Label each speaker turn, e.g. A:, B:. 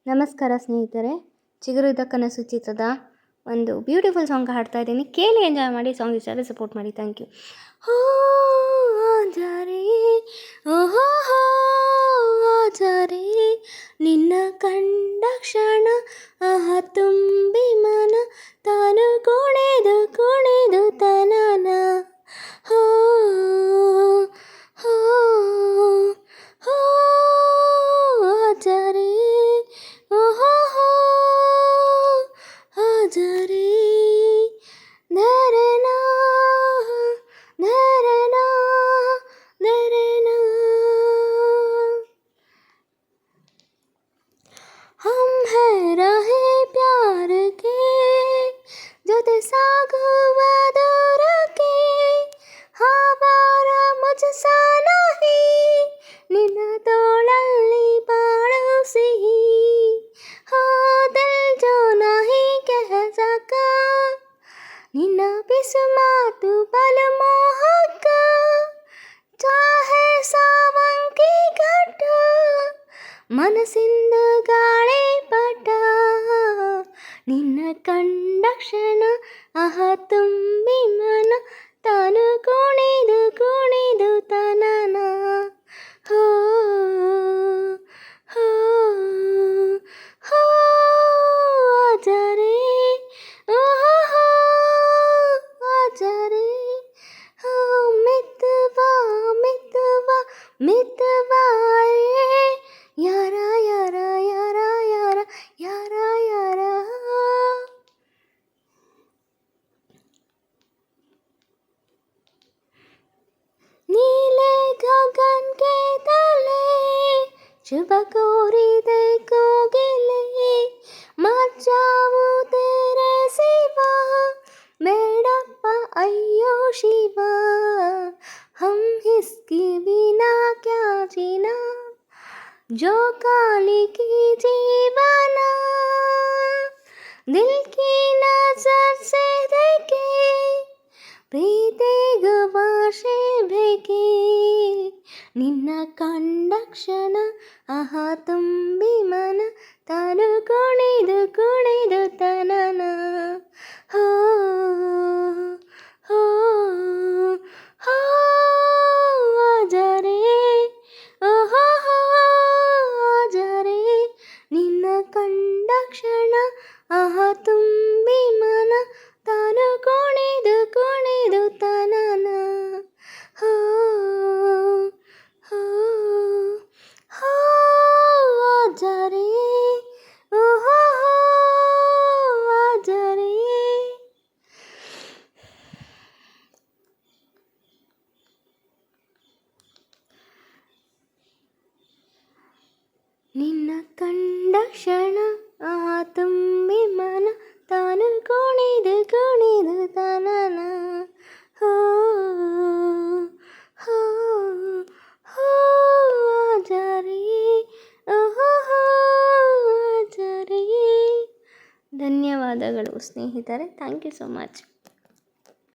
A: ನಮಸ್ಕಾರ ಸ್ನೇಹಿತರೆ, ಚಿಗುರಿದ ಕನಸು ಚಿತ್ರದ ಒಂದು ಬ್ಯೂಟಿಫುಲ್ ಸಾಂಗ್ ಹಾಡ್ತಾ ಇದ್ದೀನಿ. ಕೇಳಿ ಎಂಜಾಯ್ ಮಾಡಿ. ಸಾಂಗ್ ಇಷ್ಟ ಆದರೆ ಸಪೋರ್ಟ್ ಮಾಡಿ. Thank you. ಆಜಾರೆ ಓಹೋ ಆಜಾರೆ ನಿನ್ನ ಕಂಡ ಕ್ಷಣ ಆಹ ತುಂಬಿ ಮನ ತಾನು ಕುಣಿದು ಕುಣಿದು ತನನ ಹೋ ಹೋ ಹೋ ಆಜಾರೆ ಓಹೋ ಆಜಾರೆ ನರನಾ ನರನಾ ನರನಾ हम है रहे प्यार के ಜೊತೆ ಸಾಗುವ ದೂರಕ್ಕೆ ಹಾವಾರ ಮುಜಸಾ ನಹಿ ನಿನ್ನ ತೋಳಲ್ಲಿ ಬಾಳು ಸಿಹಿ ಹೋ ದಿಲ್ ಜೋ ನಹಿ ಕಹ ಸಕಾ ನಿನ್ನ ಪಿಸು ಮಾತು ಬಲು ಮೋಹಕ ಚಾಹೆ ಸಾವಂಕಿ ಘಟ ಮನಸ್ಸಿಂದ ಗಾಳಿ ಪಟ ನಿನ್ನ ಕಂಡ ಕ್ಷಣ ಆಹ ತುಂಬಿ ಮನ ತಾನು ಕುಣಿದು ಕುಣಿದು ತನನ ಹೋ ಹೋ ಹೋ ಆಜಾರೆ ಓಹೋ ಆಜಾರೆ ಹೋ ಮಿತವಾ ಮಿತವಾ ಮಿತವಾ ಯಾರ ಯಾರ ಯಾರ ಯಾರ ಯಾರ ಯಾರ नीले गगन के तले शुभ कोरिदे कोगिले मर जाऊं तेरे सिवा बेड़प्प अय्यो शिवा हम इसकी बिना क्या जीना जो काली की जीवना दिल की नजर से देखे ಪ್ರೀತಿಗೂ ಭಾಷೆ ಬೇಕೇ ನಿನ್ನ ಕಂಡ ಕ್ಷಣ ಆಹ ತುಂಬಿ ಮನ ತಾನು ಕುಣಿದು ಕುಣಿದು ತನನ ಹೋ ಹೋ ಹೋ ಆಜಾರೆ ಓಹೋ ಆಜಾರೆ ನಿನ್ನ ಕಂಡ ಕ್ಷಣ ಆಹ ತುಂಬಿ ಮನ ತಾನು ಕುಣಿದು ಕುಣಿದು ತನನ ಹೋ ಹೋ ಹೋ ಆಜಾರೆ ಓಹೋ ಆಜಾರೆ ನಿನ್ನ ಕಂಡ ಕ್ಷಣ ಆಹ ತುಂಬಿ ಮನ ತಾನು ಕುಣಿದು ಕುಣಿದು ತನನ ಹೋ ಹೋ ಹೋ ಆಜಾರೆ ಓಹೋ ಆಜಾರೆ. ಧನ್ಯವಾದಗಳು ಸ್ನೇಹಿತರೆ. Thank you so much.